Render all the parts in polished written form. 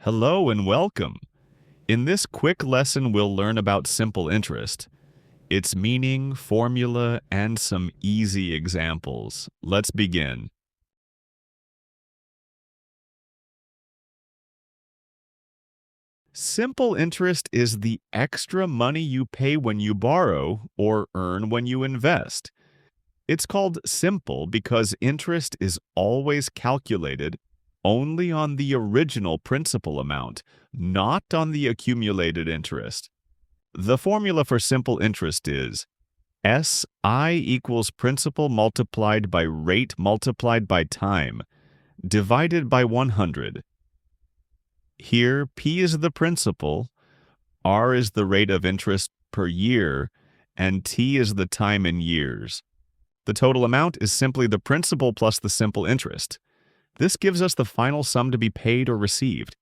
Hello and welcome. In this quick lesson, we'll learn about simple interest, its meaning, formula, and some easy examples. Let's begin. Simple interest is the extra money you pay when you borrow or earn when you invest. It's called simple because interest is always calculated only on the original principal amount, not on the accumulated interest. The formula for simple interest is SI equals principal multiplied by rate multiplied by time, divided by 100. Here, P is the principal, R is the rate of interest per year, and T is the time in years. The total amount is simply the principal plus the simple interest. This gives us the final sum to be paid or received.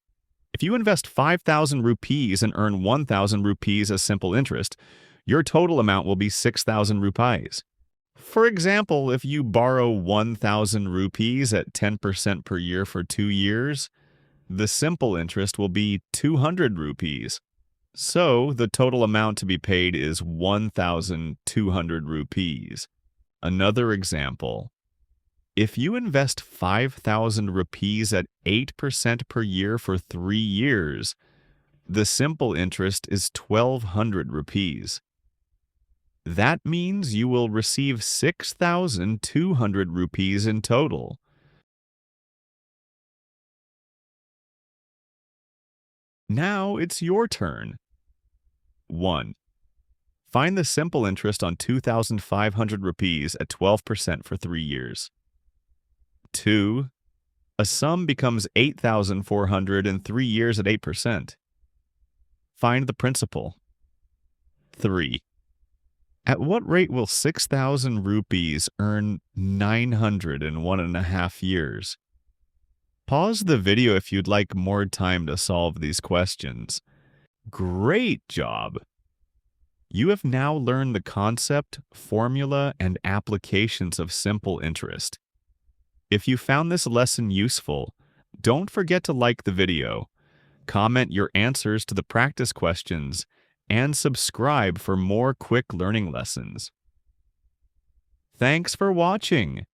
If you invest 5,000 rupees and earn 1,000 rupees as simple interest, your total amount will be 6,000 rupees. For example, if you borrow 1,000 rupees at 10% per year for 2 years, the simple interest will be 200 rupees. So, the total amount to be paid is 1,200 rupees. Another example. If you invest 5,000 rupees at 8% per year for 3 years, the simple interest is 1,200 rupees. That means you will receive 6,200 rupees in total. Now it's your turn. 1. Find the simple interest on 2,500 rupees at 12% for 3 years. 2. A sum becomes 8,400 in 3 years at 8%. Find the principal. 3. At what rate will 6,000 rupees earn 900 in 1.5 years? Pause the video if you'd like more time to solve these questions. Great job! You have now learned the concept, formula, and applications of simple interest. If you found this lesson useful, don't forget to like the video, comment your answers to the practice questions, and subscribe for more quick learning lessons. Thanks for watching.